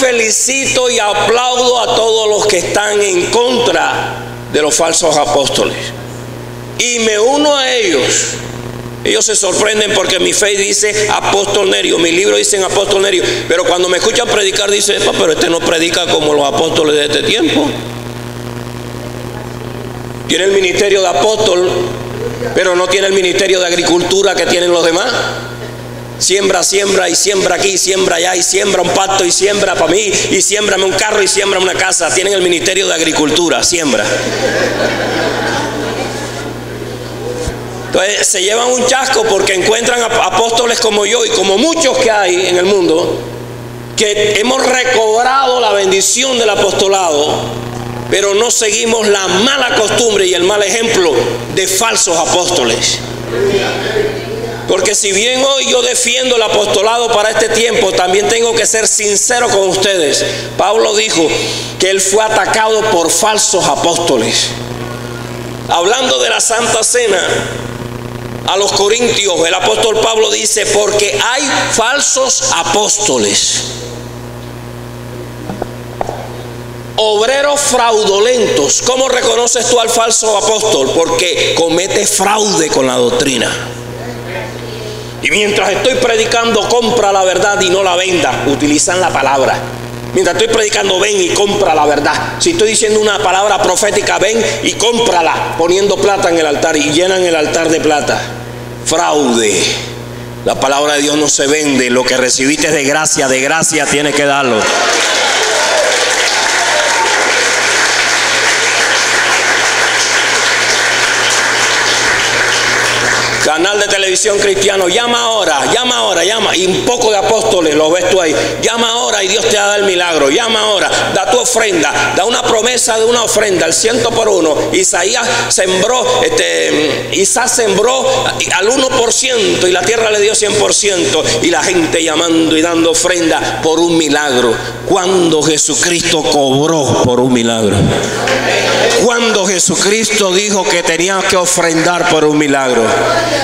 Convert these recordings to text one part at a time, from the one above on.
felicito y aplaudo a todos los que están en contra de los falsos apóstoles. Y me uno a ellos. Ellos se sorprenden porque mi fe dice apóstol Nerio, mi libro dice apóstol Nerio, pero cuando me escuchan predicar dice, pero este no predica como los apóstoles de este tiempo. Tiene el ministerio de apóstol, pero no tiene el ministerio de agricultura que tienen los demás. Siembra, siembra y siembra aquí, siembra allá y siembra un pasto y siembra para mí y siémbrame un carro y siembra una casa. Tienen el ministerio de agricultura, siembra. Entonces se llevan un chasco porque encuentran apóstoles como yo y como muchos que hay en el mundo, que hemos recobrado la bendición del apostolado, pero no seguimos la mala costumbre y el mal ejemplo de falsos apóstoles. Porque si bien hoy yo defiendo el apostolado para este tiempo, también tengo que ser sincero con ustedes. Pablo dijo que él fue atacado por falsos apóstoles. Hablando de la Santa Cena, a los Corintios, el apóstol Pablo dice, porque hay falsos apóstoles, obreros fraudulentos. ¿Cómo reconoces tú al falso apóstol? Porque comete fraude con la doctrina. Y mientras estoy predicando, compra la verdad y no la venda. Utilizan la palabra. Mientras estoy predicando, ven y compra la verdad. Si estoy diciendo una palabra profética, ven y cómprala, poniendo plata en el altar y llenan el altar de plata. Fraude. La palabra de Dios no se vende. Lo que recibiste de gracia tienes que darlo. Canal de televisión cristiano, llama ahora, y un poco de apóstoles, lo ves tú ahí, llama ahora y Dios te va a dar el milagro, llama ahora, da tu ofrenda, da una promesa de una ofrenda, el 100 por 1, Isaac sembró al 1% y la tierra le dio 100%, y la gente llamando y dando ofrenda por un milagro. Cuando Jesucristo cobró por un milagro, cuando Jesucristo dijo que tenías que ofrendar por un milagro,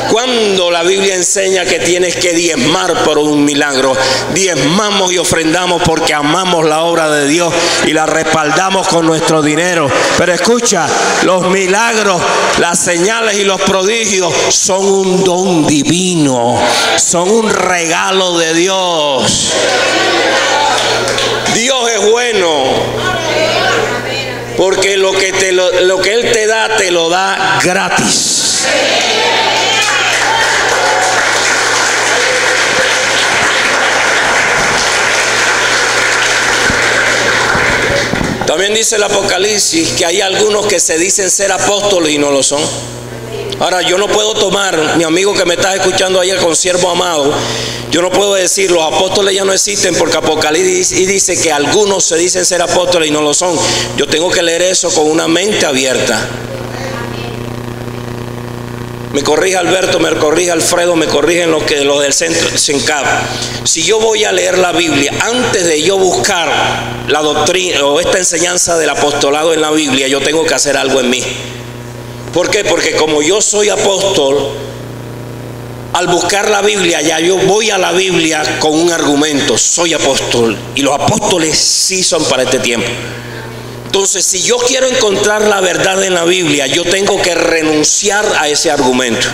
cuando la Biblia enseña que tienes que diezmar por un milagro. Diezmamos y ofrendamos porque amamos la obra de Dios y la respaldamos con nuestro dinero. Pero escucha, los milagros, las señales y los prodigios son un don divino, son un regalo de Dios. Dios es bueno, porque lo que Él te lo da gratis. También dice el Apocalipsis que hay algunos que se dicen ser apóstoles y no lo son. Ahora, yo no puedo tomar, mi amigo que me está escuchando ayer con siervo amado, yo no puedo decir los apóstoles ya no existen, porque Apocalipsis dice que algunos se dicen ser apóstoles y no lo son. Yo tengo que leer eso con una mente abierta. Me corrige Alberto, me corrige Alfredo, me corrigen los del centro CENCAP. Si yo voy a leer la Biblia, antes de yo buscar la doctrina o esta enseñanza del apostolado en la Biblia, yo tengo que hacer algo en mí. ¿Por qué? Porque como yo soy apóstol, al buscar la Biblia, ya yo voy a la Biblia con un argumento. Soy apóstol y los apóstoles sí son para este tiempo. Entonces, si yo quiero encontrar la verdad en la Biblia, yo tengo que renunciar a ese argumento.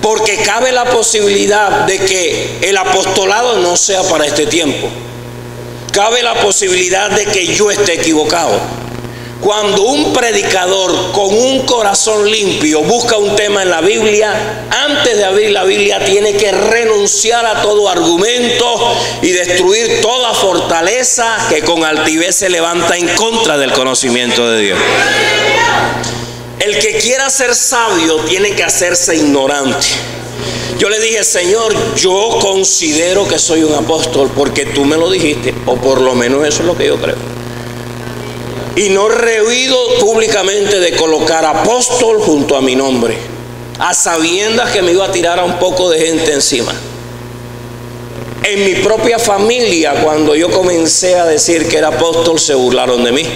Porque cabe la posibilidad de que el apostolado no sea para este tiempo. Cabe la posibilidad de que yo esté equivocado. Cuando un predicador con un corazón limpio busca un tema en la Biblia, antes de abrir la Biblia tiene que renunciar a todo argumento y destruir toda fortaleza que con altivez se levanta en contra del conocimiento de Dios. El que quiera ser sabio tiene que hacerse ignorante. Yo le dije, Señor, yo considero que soy un apóstol porque tú me lo dijiste, o por lo menos eso es lo que yo creo. Y no he rehuido públicamente de colocar apóstol junto a mi nombre, a sabiendas que me iba a tirar a un poco de gente encima. En mi propia familia, cuando yo comencé a decir que era apóstol, se burlaron de mí,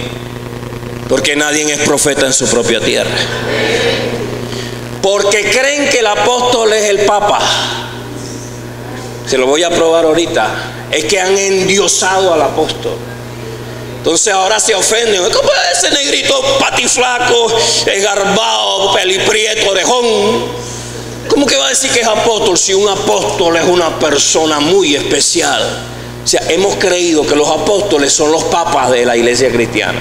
porque nadie es profeta en su propia tierra. Porque creen que el apóstol es el papa. se lo voy a probar ahorita, es que han endiosado al apóstol. Entonces ahora se ofenden. ¿Cómo es ese negrito patiflaco, esgarbado, peliprieto, orejón? ¿Cómo que va a decir que es apóstol si un apóstol es una persona muy especial? O sea, hemos creído que los apóstoles son los papas de la iglesia cristiana.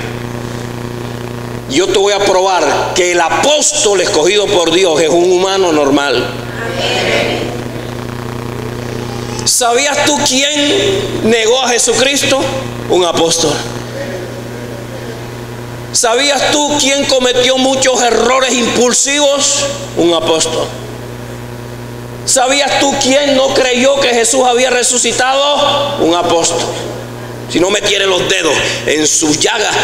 Yo te voy a probar que el apóstol escogido por Dios es un humano normal. ¿Sabías tú quién negó a Jesucristo? Un apóstol. ¿Sabías tú quién cometió muchos errores impulsivos? Un apóstol. ¿Sabías tú quién no creyó que Jesús había resucitado? Un apóstol. Si no me tiene los dedos en sus llagas,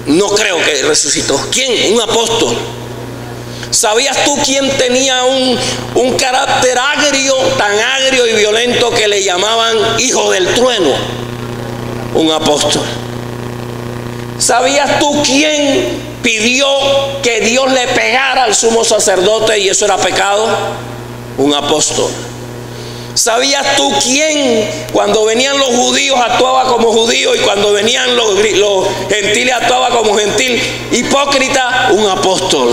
no creo que resucitó. ¿Quién? Un apóstol. ¿Sabías tú quién tenía un carácter agrio, tan agrio y violento que le llamaban hijo del trueno? Un apóstol. ¿Sabías tú quién pidió que Dios le pegara al sumo sacerdote y eso era pecado? Un apóstol. ¿Sabías tú quién, cuando venían los judíos, actuaba como judío, y cuando venían los gentiles actuaba como gentil? Hipócrita. Un apóstol.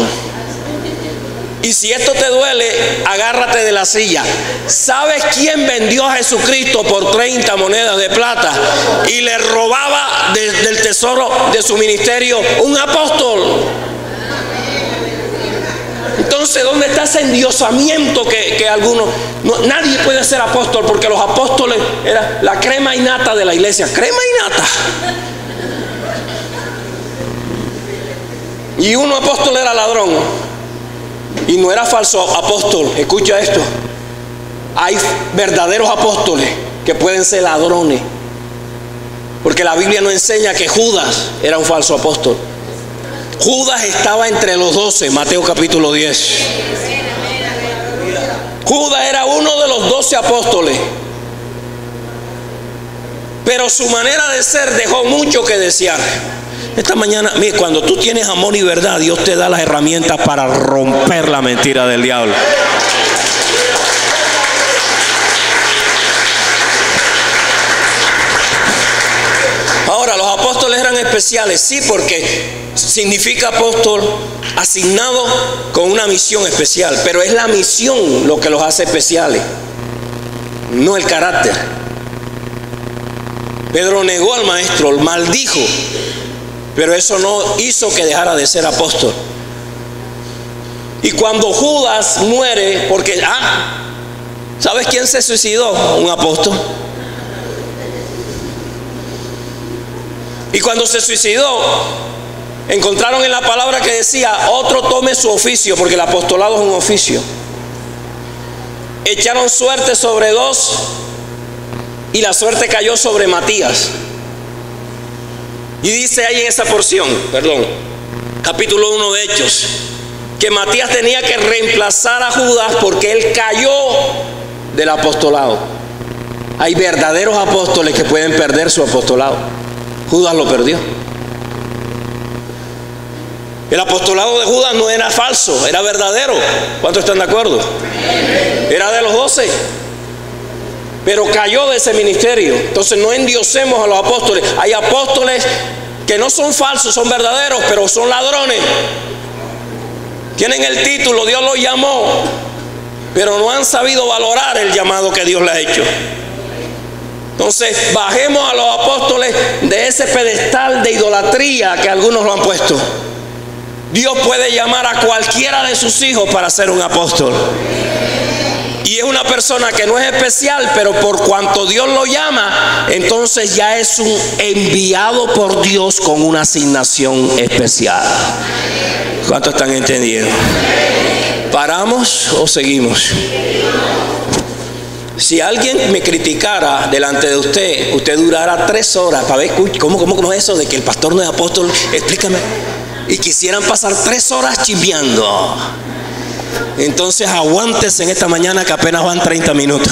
Y si esto te duele, agárrate de la silla. ¿Sabes quién vendió a Jesucristo por 30 monedas de plata y le robaba del tesoro de su ministerio? Un apóstol. Entonces, ¿dónde está ese endiosamiento que algunos... nadie puede ser apóstol, porque los apóstoles eran la crema innata de la iglesia. Crema innata. Y un apóstol era ladrón. Y no era falso apóstol. Escucha esto. Hay verdaderos apóstoles que pueden ser ladrones, porque la Biblia nos enseña que Judas era un falso apóstol. Judas estaba entre los 12, Mateo capítulo 10. Judas era uno de los 12 apóstoles, pero su manera de ser dejó mucho que desear. Esta mañana, mire, cuando tú tienes amor y verdad, Dios te da las herramientas para romper la mentira del diablo. Ahora, los apóstoles eran especiales, sí, porque significa apóstol asignado con una misión especial, pero es la misión lo que los hace especiales, no el carácter. Pedro negó al maestro, maldijo, pero eso no hizo que dejara de ser apóstol. Y cuando Judas muere, porque, ¿sabes quién se suicidó? Un apóstol. Y cuando se suicidó, encontraron en la palabra que decía: otro tome su oficio, porque el apostolado es un oficio. Echaron suerte sobre 2 y la suerte cayó sobre Matías. Y dice ahí en esa porción, capítulo 1 de Hechos, que Matías tenía que reemplazar a Judas porque él cayó del apostolado. Hay verdaderos apóstoles que pueden perder su apostolado. Judas lo perdió. El apostolado de Judas no era falso, era verdadero. ¿Cuántos están de acuerdo? Era de los 12, pero cayó de ese ministerio. Entonces no endiosemos a los apóstoles. Hay apóstoles que no son falsos, son verdaderos, pero son ladrones. Tienen el título, Dios los llamó, pero no han sabido valorar el llamado que Dios les ha hecho. Entonces bajemos a los apóstoles de ese pedestal de idolatría que algunos lo han puesto. Dios puede llamar a cualquiera de sus hijos para ser un apóstol. Y es una persona que no es especial, pero por cuanto Dios lo llama, entonces ya es un enviado por Dios con una asignación especial. ¿Cuántos están entendiendo? ¿Paramos o seguimos? Si alguien me criticara delante de usted, usted durara 3 horas para ver cómo es eso de que el pastor no es apóstol. Explícame. Y quisieran pasar 3 horas chismeando. Entonces aguántese en esta mañana que apenas van 30 minutos.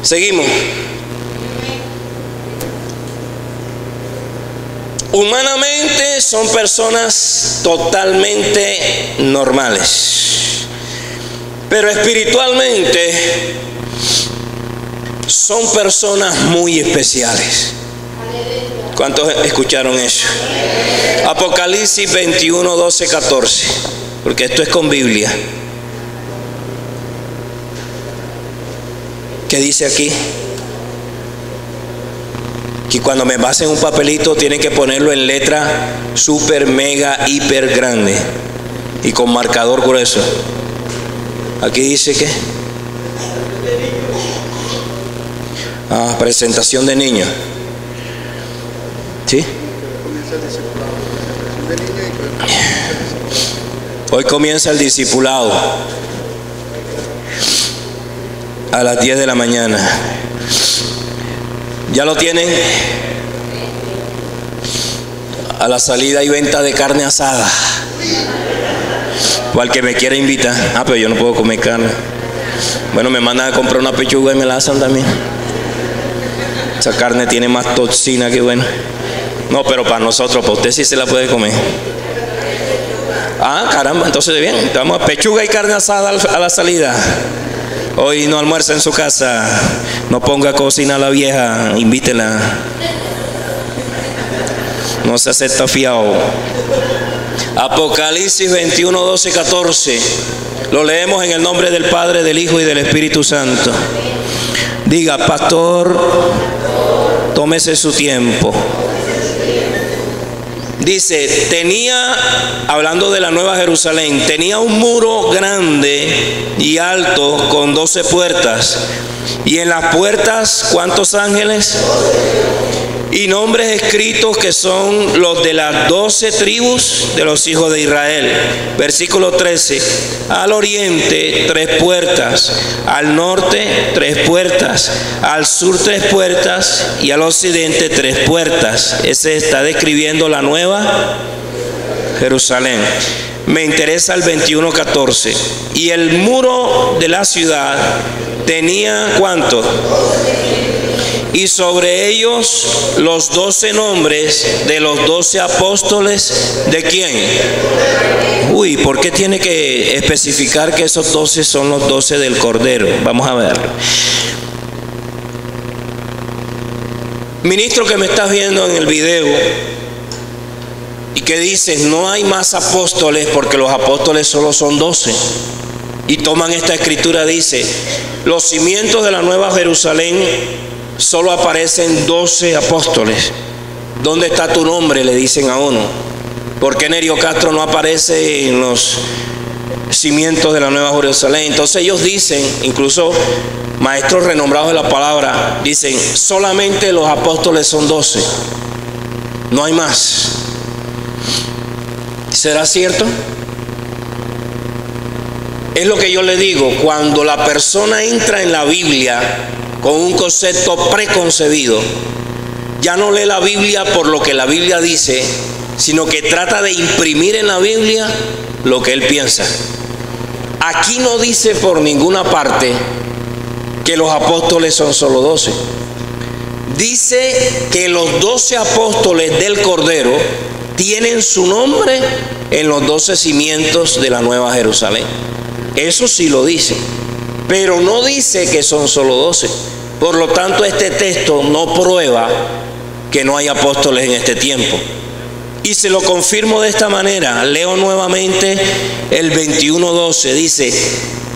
Seguimos. Humanamente son personas totalmente normales. Pero espiritualmente son personas muy especiales. ¿Cuántos escucharon eso? Apocalipsis 21, 12, 14. Porque esto es con Biblia. ¿Qué dice aquí? Que cuando me pasen un papelito tienen que ponerlo en letra super, mega, hiper grande y con marcador grueso. Aquí dice que presentación de niños. ¿Sí? Hoy comienza el discipulado a las 10 de la mañana. ¿Ya lo tienen? A la salida hay venta de carne asada. O al que me quiera invitar. Pero yo no puedo comer carne. Bueno, me mandan a comprar una pechuga y me la hacen también. Esa carne tiene más toxina que bueno. No, pero para nosotros, para usted sí se la puede comer. Caramba, entonces bien. Vamos a pechuga y carne asada a la salida. Hoy no almuerza en su casa, no ponga a cocinar a la vieja, invítela. No se acepta fiado. Apocalipsis 21, 12, 14. Lo leemos en el nombre del Padre, del Hijo y del Espíritu Santo. Diga, pastor, tómese su tiempo. Dice, hablando de la Nueva Jerusalén, tenía un muro grande y alto con 12 puertas. Y en las puertas, ¿cuántos ángeles? Y nombres escritos que son los de las 12 tribus de los hijos de Israel. Versículo 13. Al oriente 3 puertas, al norte 3 puertas, al sur 3 puertas y al occidente 3 puertas. Ese está describiendo la Nueva Jerusalén. Me interesa el 21:14. Y el muro de la ciudad tenía ¿cuánto? Y sobre ellos los 12 nombres de los 12 apóstoles. ¿De quién? ¿Por qué tiene que especificar que esos 12 son los 12 del Cordero? Vamos a verlo. Ministro que me estás viendo en el video y que dices no hay más apóstoles porque los apóstoles solo son 12. Y toman esta escritura, dice, los cimientos de la Nueva Jerusalén solo aparecen 12 apóstoles. ¿Dónde está tu nombre?, le dicen a uno. ¿Por qué Nerio Castro no aparece en los cimientos de la Nueva Jerusalén? Entonces ellos dicen, incluso maestros renombrados de la palabra, dicen, solamente los apóstoles son 12. No hay más. ¿Será cierto? Es lo que yo le digo, cuando la persona entra en la Biblia con un concepto preconcebido, ya no lee la Biblia por lo que la Biblia dice, sino que trata de imprimir en la Biblia lo que él piensa. Aquí no dice por ninguna parte que los apóstoles son solo 12. Dice que los 12 apóstoles del Cordero tienen su nombre en los 12 cimientos de la Nueva Jerusalén. Eso sí lo dice, pero no dice que son solo 12. Por lo tanto, este texto no prueba que no hay apóstoles en este tiempo. Y se lo confirmo de esta manera. Leo nuevamente el 21:12. Dice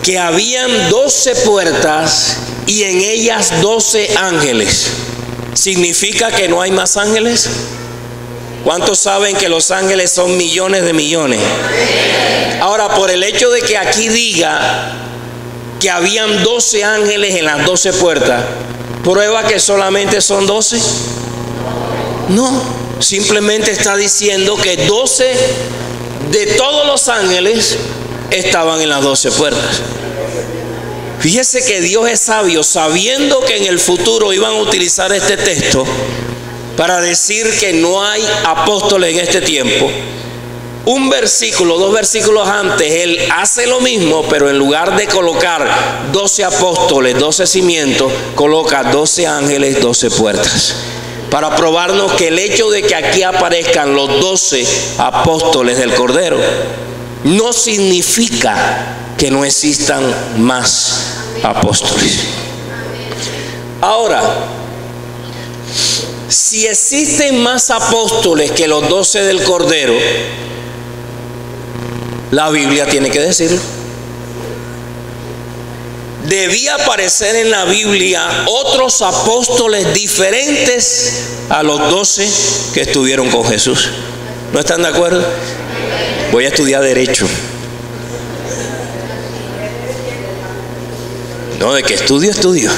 que habían 12 puertas y en ellas 12 ángeles. ¿Significa que no hay más ángeles? ¿Cuántos saben que los ángeles son millones de millones? Ahora, por el hecho de que aquí diga que habían 12 ángeles en las 12 puertas, ¿prueba que solamente son 12? No, simplemente está diciendo que 12 de todos los ángeles estaban en las 12 puertas. Fíjese que Dios es sabio, sabiendo que en el futuro iban a utilizar este texto para decir que no hay apóstoles en este tiempo. Un versículo, 2 versículos antes, él hace lo mismo, pero en lugar de colocar 12 apóstoles, 12 cimientos, coloca 12 ángeles, 12 puertas. Para probarnos que el hecho de que aquí aparezcan los 12 apóstoles del Cordero no significa que no existan más apóstoles. Ahora, si existen más apóstoles que los 12 del Cordero, la Biblia tiene que decirlo. Debía aparecer en la Biblia otros apóstoles diferentes a los 12 que estuvieron con Jesús. ¿No están de acuerdo? Voy a estudiar Derecho. No, de que estudio.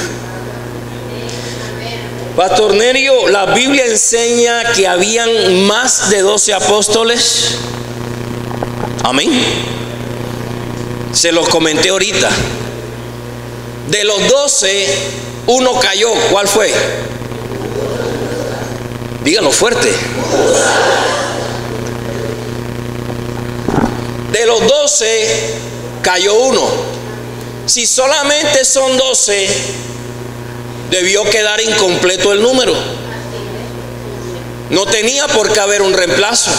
Pastor Nerio, la Biblia enseña que habían más de 12 apóstoles. Amén. Se los comenté ahorita. De los 12, uno cayó. ¿Cuál fue? Dígalo fuerte. De los 12, cayó uno. Si solamente son 12, debió quedar incompleto el número. No tenía por qué haber un reemplazo.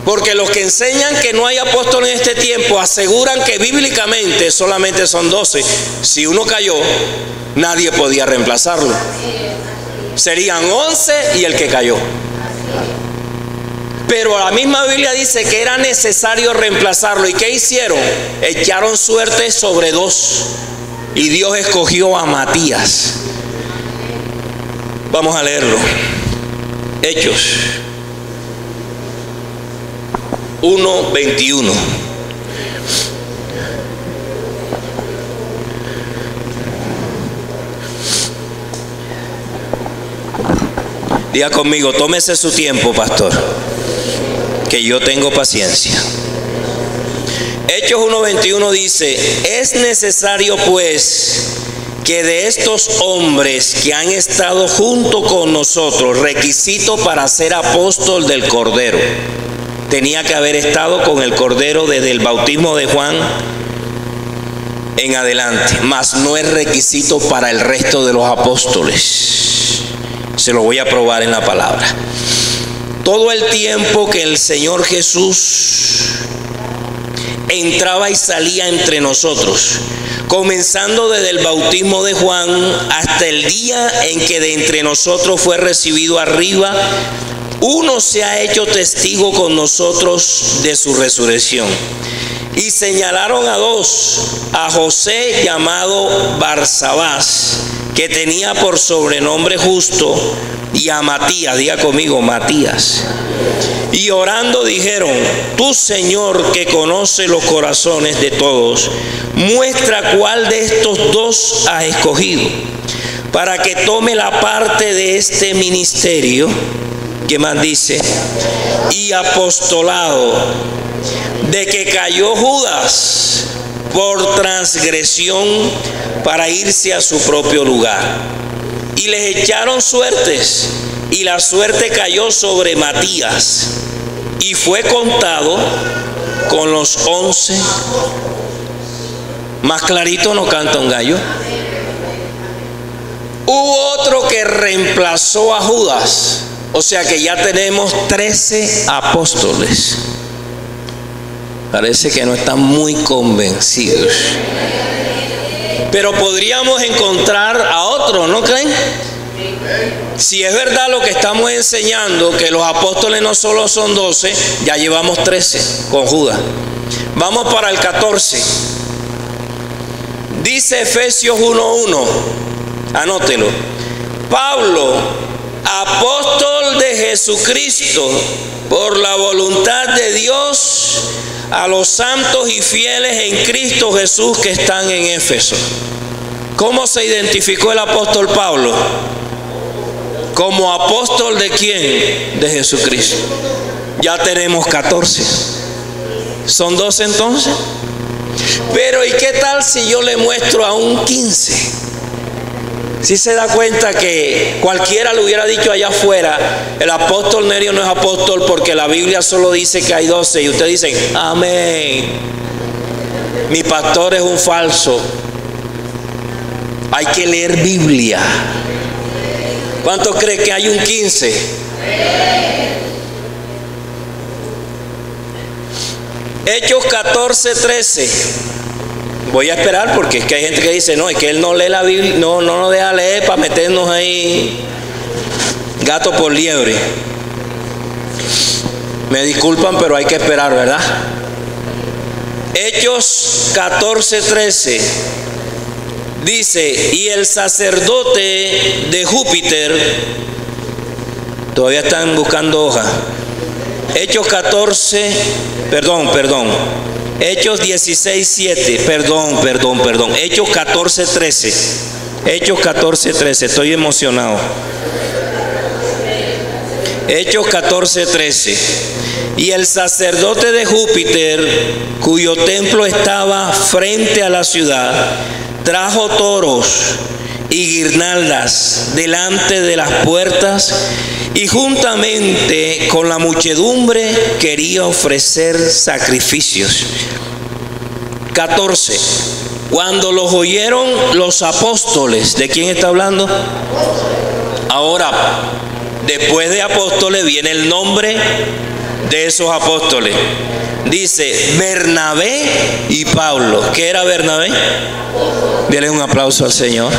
Porque los que enseñan que no hay apóstoles en este tiempo aseguran que bíblicamente solamente son 12. Si uno cayó, nadie podía reemplazarlo. Serían 11 y el que cayó. Pero la misma Biblia dice que era necesario reemplazarlo. ¿Y qué hicieron? Echaron suerte sobre 2. Y Dios escogió a Matías. Vamos a leerlo. Hechos 1:21. Diga conmigo, tómese su tiempo, pastor, que yo tengo paciencia. Hechos 1:21 dice: es necesario pues que de estos hombres que han estado junto con nosotros, requisito para ser apóstol del Cordero. Tenía que haber estado con el Cordero desde el bautismo de Juan en adelante, mas no es requisito para el resto de los apóstoles. Se lo voy a probar en la palabra. Todo el tiempo que el Señor Jesús entraba y salía entre nosotros, comenzando desde el bautismo de Juan hasta el día en que de entre nosotros fue recibido arriba, uno se ha hecho testigo con nosotros de su resurrección. Y señalaron a 2, a José llamado Barsabás, que tenía por sobrenombre Justo, y a Matías, diga conmigo, Matías. Y orando dijeron: tú, Señor, que conoces los corazones de todos, muestra cuál de estos 2 has escogido, para que tome la parte de este ministerio. ¿Qué más dice? Y apostolado, de que cayó Judas por transgresión para irse a su propio lugar. Y les echaron suertes, y la suerte cayó sobre Matías, y fue contado con los 11. Más clarito no canta un gallo. Hubo otro que reemplazó a Judas. O sea que ya tenemos 13 apóstoles. Parece que no están muy convencidos. Pero podríamos encontrar a otro, ¿no creen? Si es verdad lo que estamos enseñando, que los apóstoles no solo son 12, ya llevamos 13 con Judas. Vamos para el 14. Dice Efesios 1:1. Anótelo. Pablo, apóstol de Jesucristo, por la voluntad de Dios, a los santos y fieles en Cristo Jesús que están en Éfeso. ¿Cómo se identificó el apóstol Pablo? Como apóstol ¿de quién? De Jesucristo. Ya tenemos 14. ¿Son 12 entonces? Pero ¿y qué tal si yo le muestro a un 15? Si se da cuenta que cualquiera le hubiera dicho allá afuera: el apóstol Nerio no es apóstol porque la Biblia solo dice que hay 12, y ustedes dicen: amén, mi pastor es un falso. Hay que leer Biblia. ¿Cuántos creen que hay un 15? Hechos 14:13. Voy a esperar porque es que hay gente que dice, no, es que él no lee la Biblia, no nos deja leer para meternos ahí gato por liebre. Me disculpan, pero hay que esperar, ¿verdad? Hechos 14:13 dice, y el sacerdote de Júpiter, todavía están buscando hoja. Hechos 16:7, perdón. Hechos 14:13. Hechos 14:13, estoy emocionado. Hechos 14:13. Y el sacerdote de Júpiter, cuyo templo estaba frente a la ciudad, trajo toros y guirnaldas delante de las puertas, y juntamente con la muchedumbre quería ofrecer sacrificios. 14. Cuando los oyeron los apóstoles, ¿de quién está hablando? Ahora, después de apóstoles viene el nombre de esos apóstoles. Dice Bernabé y Pablo. ¿Qué era Bernabé? Denle un aplauso al Señor.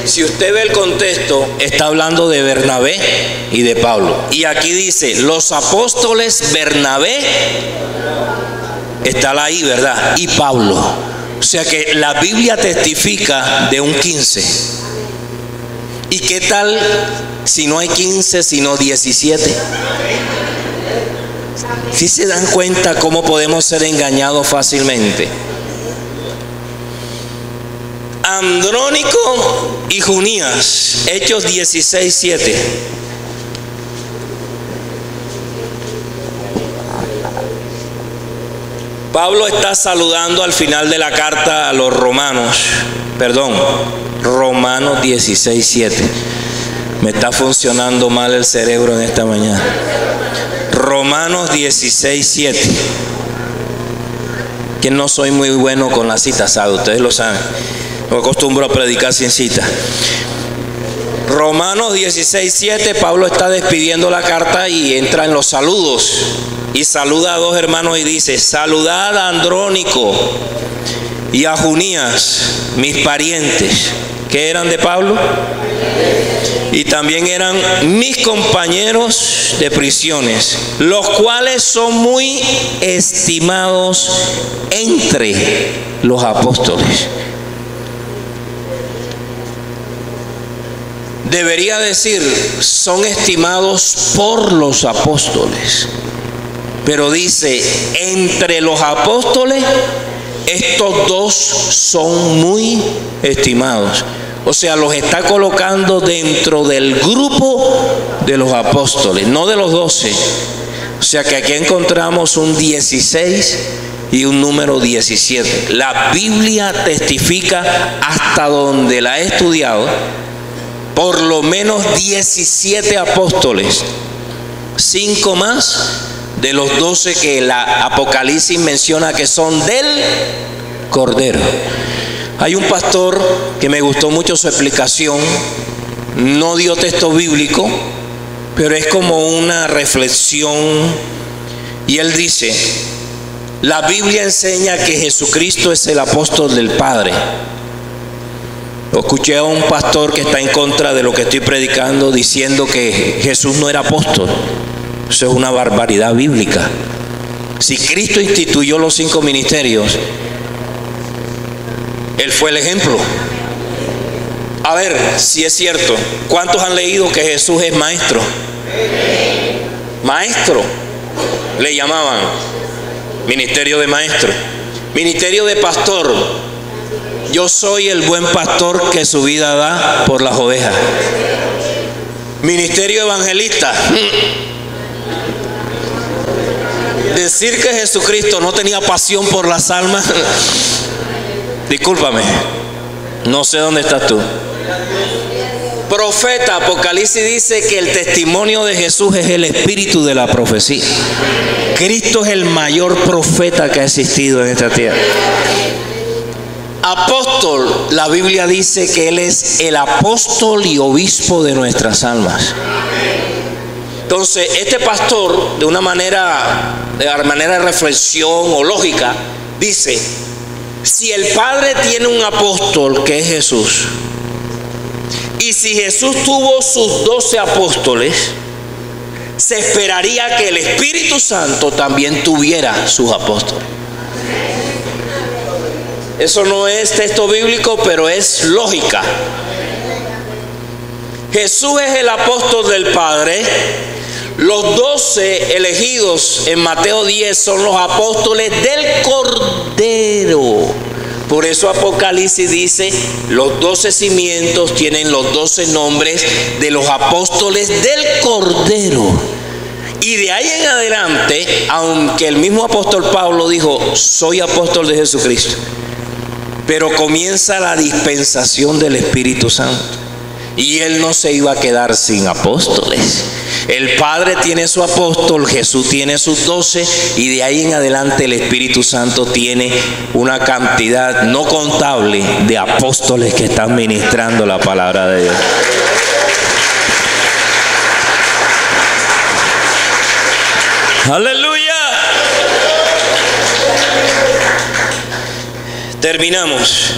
Si usted ve el contexto, está hablando de Bernabé y de Pablo. Y aquí dice, los apóstoles Bernabé, está ahí, ¿verdad? Y Pablo. O sea que la Biblia testifica de un 15. ¿Y qué tal si no hay 15, sino 17? ¿Sí se dan cuenta cómo podemos ser engañados fácilmente? Andrónico y Junías, Hechos 16:7. Pablo está saludando al final de la carta a los romanos, Romanos 16:7. Me está funcionando mal el cerebro en esta mañana. Romanos 16:7. Que no soy muy bueno con las citas, ¿sabe? Ustedes lo saben. No acostumbro a predicar sin cita. Romanos 16:7, Pablo está despidiendo la carta y entra en los saludos. Y saluda a dos hermanos y dice, saludad a Andrónico y a Junías, mis parientes. ¿Qué eran de Pablo? Y también eran mis compañeros de prisiones, los cuales son muy estimados entre los apóstoles. Debería decir, son estimados por los apóstoles. Pero dice, entre los apóstoles, estos dos son muy estimados. O sea, los está colocando dentro del grupo de los apóstoles, no de los 12. O sea que aquí encontramos un 16 y un número 17. La Biblia testifica, hasta donde la he estudiado, por lo menos 17 apóstoles, 5 más de los 12 que la Apocalipsis menciona que son del Cordero. Hay un pastor que me gustó mucho su explicación, no dio texto bíblico, pero es como una reflexión, y él dice, la Biblia enseña que Jesucristo es el apóstol del Padre. Escuché a un pastor que está en contra de lo que estoy predicando diciendo que Jesús no era apóstol. Eso es una barbaridad bíblica. Si Cristo instituyó los 5 ministerios, Él fue el ejemplo. A ver, si es cierto, ¿cuántos han leído que Jesús es maestro? Maestro, le llamaban. Ministerio de maestro. Ministerio de pastor. Yo soy el buen pastor que su vida da por las ovejas. Ministerio evangelista. Decir que Jesucristo no tenía pasión por las almas. Discúlpame, no sé dónde estás tú. Profeta, Apocalipsis dice que el testimonio de Jesús es el espíritu de la profecía. Cristo es el mayor profeta que ha existido en esta tierra. apóstol, la Biblia dice que Él es el apóstol y obispo de nuestras almas. Entonces, este pastor, de una manera de reflexión o lógica, dice: si el Padre tiene un apóstol que es Jesús, y si Jesús tuvo sus 12 apóstoles, se esperaría que el Espíritu Santo también tuviera sus apóstoles. Eso no es texto bíblico, pero es lógica. Jesús es el apóstol del Padre. Los 12 elegidos en Mateo 10 son los apóstoles del Cordero. Por eso Apocalipsis dice: los 12 cimientos tienen los 12 nombres de los apóstoles del Cordero. Y de ahí en adelante, aunque el mismo apóstol Pablo dijo: soy apóstol de Jesucristo, pero comienza la dispensación del Espíritu Santo. Y Él no se iba a quedar sin apóstoles. El Padre tiene su apóstol, Jesús tiene sus 12, y de ahí en adelante el Espíritu Santo tiene una cantidad no contable de apóstoles que están ministrando la palabra de Dios. ¡Aleluya! Terminamos.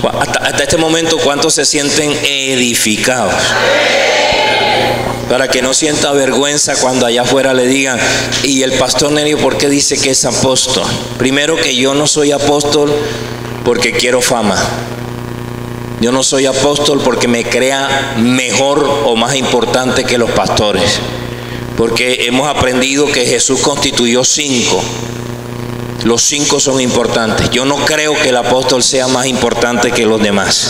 Hasta este momento, ¿cuántos se sienten edificados? Para que no sienta vergüenza cuando allá afuera le digan: y el pastor Nerio, ¿por qué dice que es apóstol? Primero, que yo no soy apóstol porque quiero fama. Yo no soy apóstol porque me crea mejor o más importante que los pastores. Porque hemos aprendido que Jesús constituyó 5. Los 5 son importantes. Yo no creo que el apóstol sea más importante que los demás.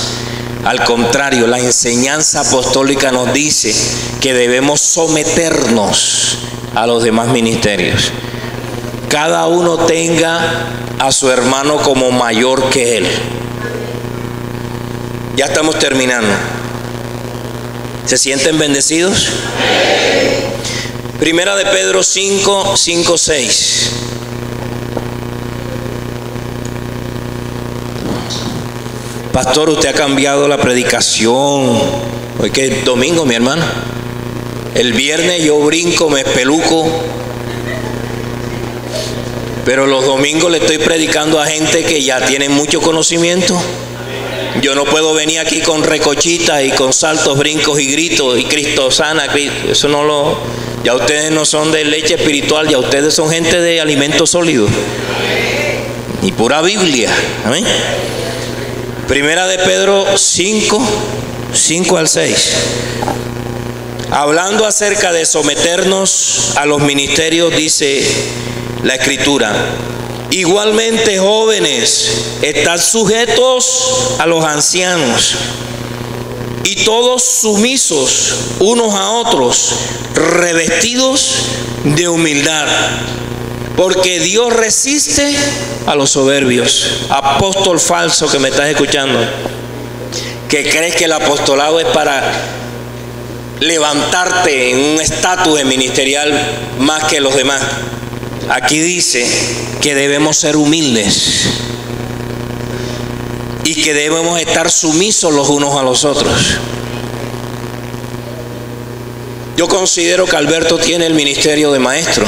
Al contrario, la enseñanza apostólica nos dice que debemos someternos a los demás ministerios. Cada uno tenga a su hermano como mayor que él. Ya estamos terminando. ¿Se sienten bendecidos? Primera de Pedro 5, 6. Pastor, usted ha cambiado la predicación. Hoy que es domingo, mi hermano. El viernes yo brinco, me espeluco. Pero los domingos le estoy predicando a gente que ya tiene mucho conocimiento. Yo no puedo venir aquí con recochitas y con saltos, brincos y gritos y Cristo sana. Eso no lo... Ya ustedes no son de leche espiritual, ya ustedes son gente de alimento sólido. Y pura Biblia. Amén. Primera de Pedro 5, 5 al 6. Hablando acerca de someternos a los ministerios, dice la Escritura: igualmente, jóvenes, estad sujetos a los ancianos, y todos sumisos unos a otros, revestidos de humildad, porque Dios resiste a los soberbios. Apóstol falso que me estás escuchando, que crees que el apostolado es para levantarte en un estatus ministerial más que los demás. Aquí dice que debemos ser humildes y que debemos estar sumisos los unos a los otros. Yo considero que Alberto tiene el ministerio de maestro.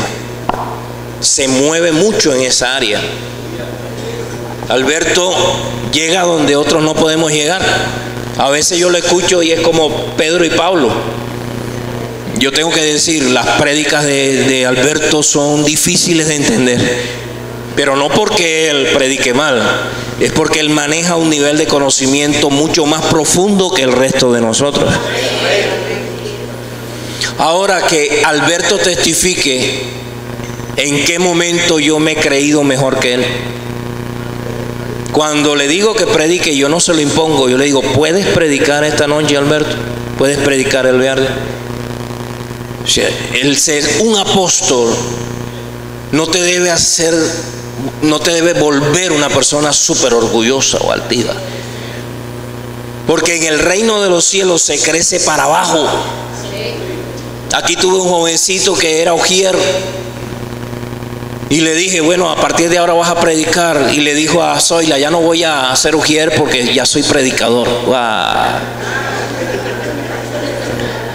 Se mueve mucho en esa área. Alberto llega donde otros no podemos llegar. A veces yo lo escucho y es como Pedro y Pablo. Yo tengo que decir, las prédicas de Alberto son difíciles de entender, pero no porque él predique mal, es porque él maneja un nivel de conocimiento mucho más profundo que el resto de nosotros. Ahora, que Alberto testifique en qué momento yo me he creído mejor que él. Cuando le digo que predique, yo no se lo impongo. Yo le digo: ¿puedes predicar esta noche, Alberto? ¿Puedes predicar el viernes? O sea, el ser un apóstol no te debe volver una persona súper orgullosa o altiva. Porque en el reino de los cielos se crece para abajo. Aquí tuve un jovencito que era ujier. Y le dije, bueno, a partir de ahora vas a predicar. Y le dijo a Zoila, ya no voy a hacer ujier porque ya soy predicador. ¡Wow!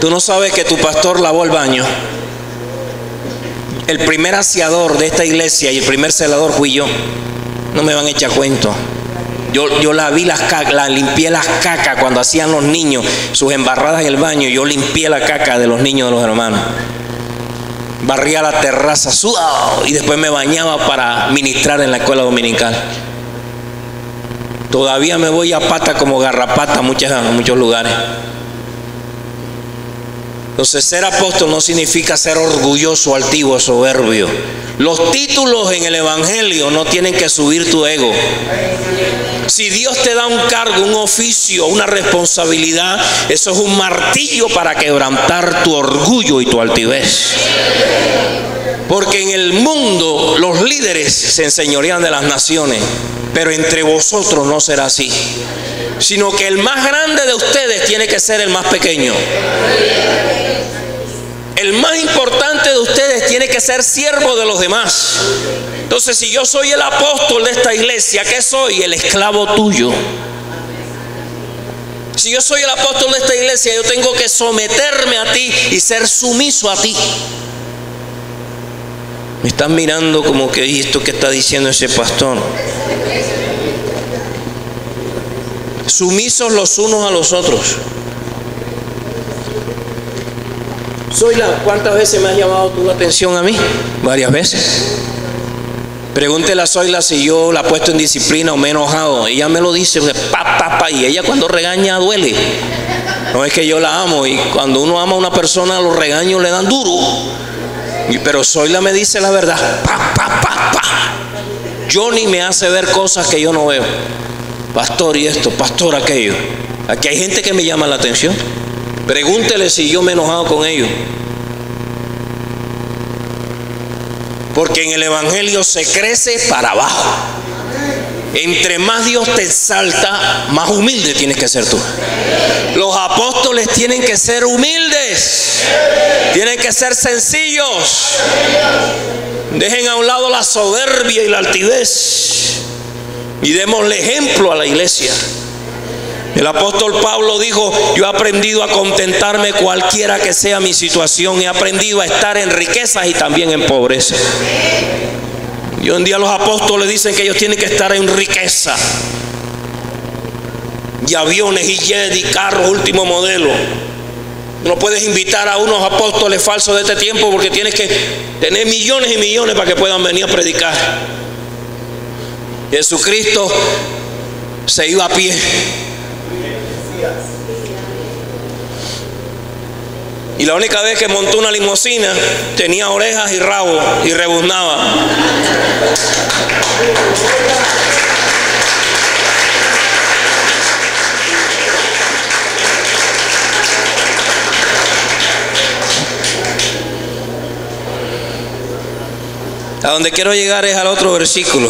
Tú no sabes que tu pastor lavó el baño. El primer aseador de esta iglesia y el primer celador fui yo. No me van a echar cuento. Yo lavé las cacas, limpié las cacas cuando hacían los niños sus embarradas en el baño. Yo limpié la caca de los niños de los hermanos. Barría la terraza sudado y después me bañaba para ministrar en la escuela dominical. Todavía me voy a pata como garrapata a muchos lugares. Entonces, ser apóstol no significa ser orgulloso, altivo, soberbio. Los títulos en el evangelio no tienen que subir tu ego. Si Dios te da un cargo, un oficio, una responsabilidad, eso es un martillo para quebrantar tu orgullo y tu altivez. Porque en el mundo los líderes se enseñorean de las naciones, pero entre vosotros no será así, sino que el más grande de ustedes tiene que ser el más pequeño. El más importante de ustedes tiene que ser siervo de los demás. Entonces, si yo soy el apóstol de esta iglesia, ¿qué soy? El esclavo tuyo. Si yo soy el apóstol de esta iglesia, yo tengo que someterme a ti y ser sumiso a ti. Me están mirando como que, ¿y esto qué está diciendo ese pastor? Sumisos los unos a los otros. Zoila, ¿cuántas veces me has llamado tú la atención a mí? Varias veces. Pregúntele a Zoila si yo la he puesto en disciplina o me he enojado. Ella me lo dice, y ella cuando regaña duele. No es que yo la amo, y cuando uno ama a una persona los regaños le dan duro. Pero Zoila me dice la verdad. Johnny me hace ver cosas que yo no veo. Pastor y esto, pastor aquello. Aquí hay gente que me llama la atención. Pregúntele si yo me he enojado con ellos. Porque en el evangelio se crece para abajo. Entre más Dios te exalta, más humilde tienes que ser tú. Los apóstoles tienen que ser humildes. Tienen que ser sencillos. Dejen a un lado la soberbia y la altivez. Y démosle ejemplo a la iglesia. El apóstol Pablo dijo, yo he aprendido a contentarme cualquiera que sea mi situación. He aprendido a estar en riquezas y también en pobreza. Y hoy en día los apóstoles dicen que ellos tienen que estar en riqueza. Y aviones y jet y carros último modelo. No puedes invitar a unos apóstoles falsos de este tiempo porque tienes que tener millones y millones para que puedan venir a predicar. Jesucristo se iba a pie. Y la única vez que montó una limusina tenía orejas y rabo y rebuznaba. A donde quiero llegar es al otro versículo.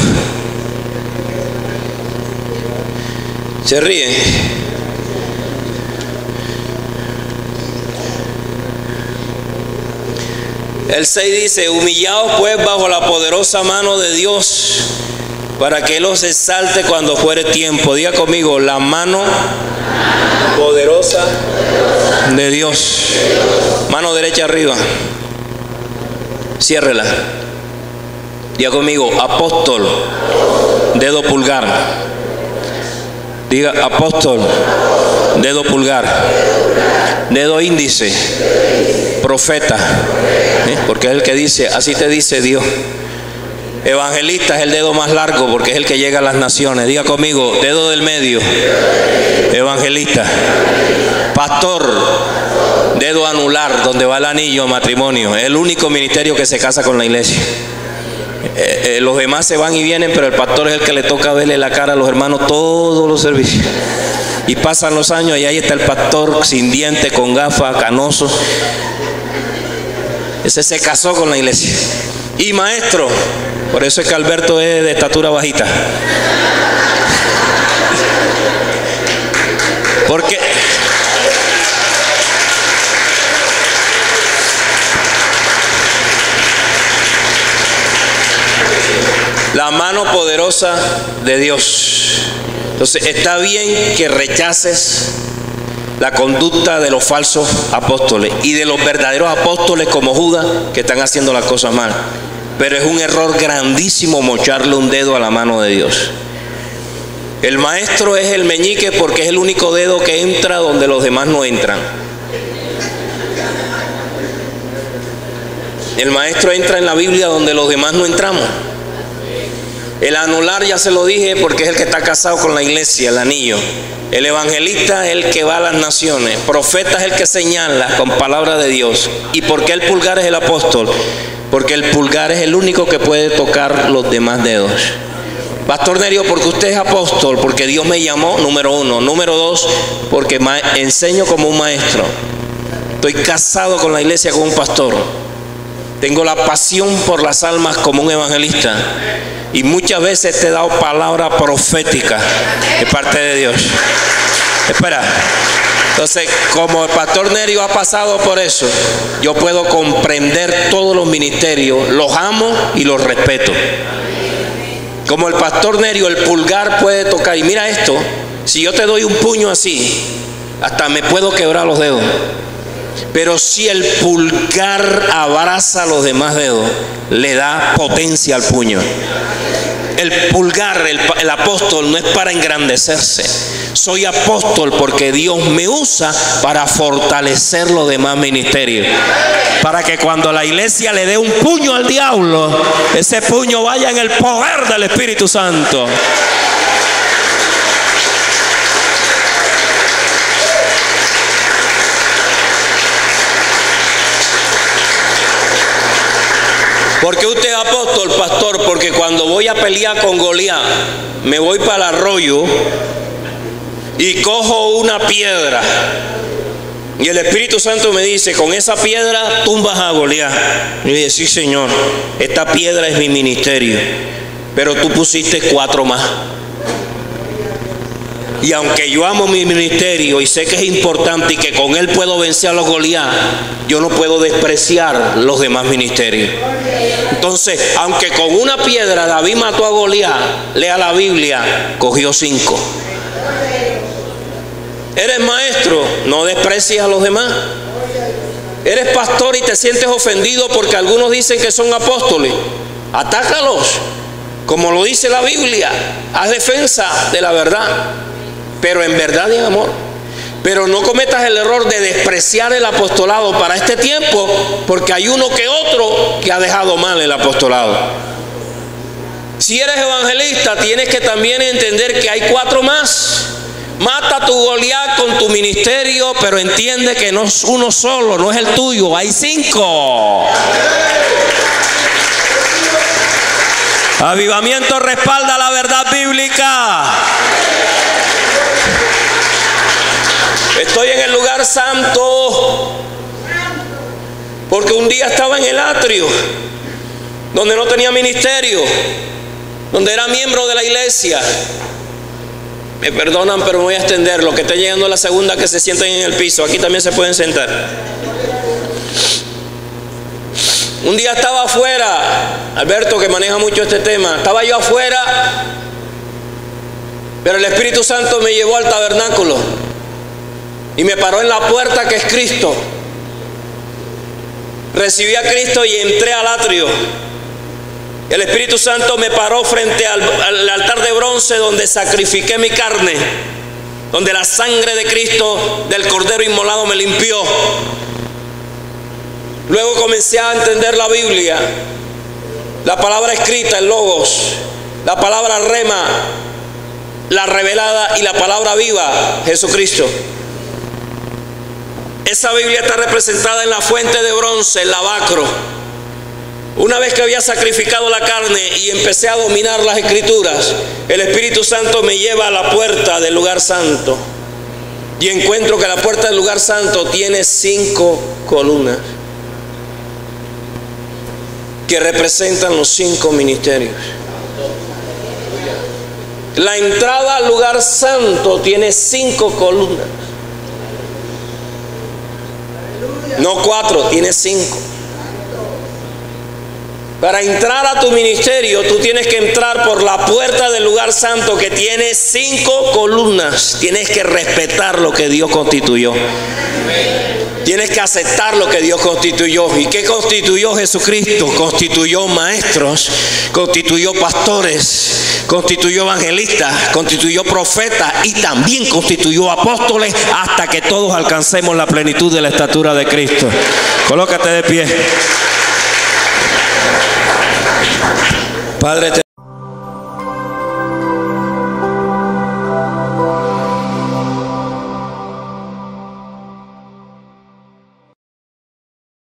Se ríen. El 6 dice, humillaos pues bajo la poderosa mano de Dios, para que Él os exalte cuando fuere tiempo. Diga conmigo, la mano poderosa de Dios. Mano derecha arriba. Ciérrela. Diga conmigo, apóstol. Dedo pulgar. Diga, apóstol. Dedo pulgar. Dedo índice. Profeta. Porque es el que dice, así te dice Dios. Evangelista es el dedo más largo porque es el que llega a las naciones. Diga conmigo, dedo del medio. Evangelista. Pastor. Dedo anular, donde va el anillo, matrimonio. Es el único ministerio que se casa con la iglesia. Los demás se van y vienen, pero el pastor es el que le toca verle la cara a los hermanos todos los servicios. Y pasan los años y ahí está el pastor sin dientes, con gafas, canoso. Ese se casó con la iglesia. Y maestro, por eso es que Alberto es de estatura bajita. Porque La mano poderosa de Dios. Entonces está bien que rechaces la conducta de los falsos apóstoles y de los verdaderos apóstoles como Judas, que están haciendo las cosas mal. Pero es un error grandísimo mocharle un dedo a la mano de Dios. El maestro es el meñique porque es el único dedo que entra donde los demás no entran. El maestro entra en la Biblia donde los demás no entramos. El anular ya se lo dije porque es el que está casado con la iglesia, el anillo. El evangelista es el que va a las naciones. Profeta es el que señala con palabra de Dios. ¿Y por qué el pulgar es el apóstol? Porque el pulgar es el único que puede tocar los demás dedos. Pastor Nerio, porque usted es apóstol, porque Dios me llamó, número uno. Número dos, porque enseño como un maestro. Estoy casado con la iglesia como un pastor. Tengo la pasión por las almas como un evangelista. Y muchas veces te he dado palabra profética de parte de Dios. Espera. Entonces, como el pastor Nerio ha pasado por eso, yo puedo comprender todos los ministerios, los amo y los respeto. Como el pastor Nerio, el pulgar puede tocar. Y mira esto, si yo te doy un puño así, hasta me puedo quebrar los dedos. Pero si el pulgar abraza los demás dedos, le da potencia al puño. El pulgar, el apóstol, no es para engrandecerse. Soy apóstol porque Dios me usa para fortalecer los demás ministerios. Para que cuando la iglesia le dé un puño al diablo, ese puño vaya en el poder del Espíritu Santo. ¿Por qué usted es apóstol, pastor? Porque cuando voy a pelear con Goliat, me voy para el arroyo y cojo una piedra. Y el Espíritu Santo me dice, con esa piedra tumbas a Goliat. Y yo dije, sí, Señor, esta piedra es mi ministerio. Pero tú pusiste 4 más. Y aunque yo amo mi ministerio y sé que es importante y que con él puedo vencer a los Goliat, yo no puedo despreciar los demás ministerios. Entonces, aunque con una piedra David mató a Goliat, lea la Biblia, cogió 5. Eres maestro, no desprecies a los demás. Eres pastor y te sientes ofendido porque algunos dicen que son apóstoles. Atácalos, como lo dice la Biblia. Haz defensa de la verdad, pero en verdad y en amor. Pero no cometas el error de despreciar el apostolado para este tiempo, porque hay uno que otro que ha dejado mal el apostolado. Si eres evangelista, tienes que también entender que hay 4 más. Mata a tu Goliat con tu ministerio, pero entiende que no es uno solo, no es el tuyo, hay 5. Avivamiento respalda la verdad bíblica. Estoy en el lugar santo porque un día estaba en el atrio donde no tenía ministerio, donde era miembro de la iglesia. Me perdonan, pero me voy a extender. Lo que está llegando a la segunda, que se sienten en el piso. Aquí también se pueden sentar. Un día estaba afuera, Alberto, que maneja mucho este tema. Estaba yo afuera, pero el Espíritu Santo me llevó al tabernáculo y me paró en la puerta, que es Cristo. Recibí a Cristo y entré al atrio. El Espíritu Santo me paró frente al altar de bronce donde sacrifiqué mi carne, donde la sangre de Cristo, del Cordero inmolado, me limpió. Luego comencé a entender la Biblia, la palabra escrita, el Logos, la palabra rema, la revelada, y la palabra viva, Jesucristo. Esa Biblia está representada en la fuente de bronce, el lavacro. Una vez que había sacrificado la carne y empecé a dominar las escrituras, el Espíritu Santo me lleva a la puerta del lugar santo y encuentro que la puerta del lugar santo tiene 5 columnas que representan los 5 ministerios. La entrada al lugar santo tiene 5 columnas, no 4, tiene 5. Para entrar a tu ministerio, tú tienes que entrar por la puerta del lugar santo que tiene 5 columnas. Tienes que respetar lo que Dios constituyó. Tienes que aceptar lo que Dios constituyó. ¿Y qué constituyó Jesucristo? Constituyó maestros, constituyó pastores, constituyó evangelistas, constituyó profetas y también constituyó apóstoles hasta que todos alcancemos la plenitud de la estatura de Cristo. Colócate de pie. Padre, te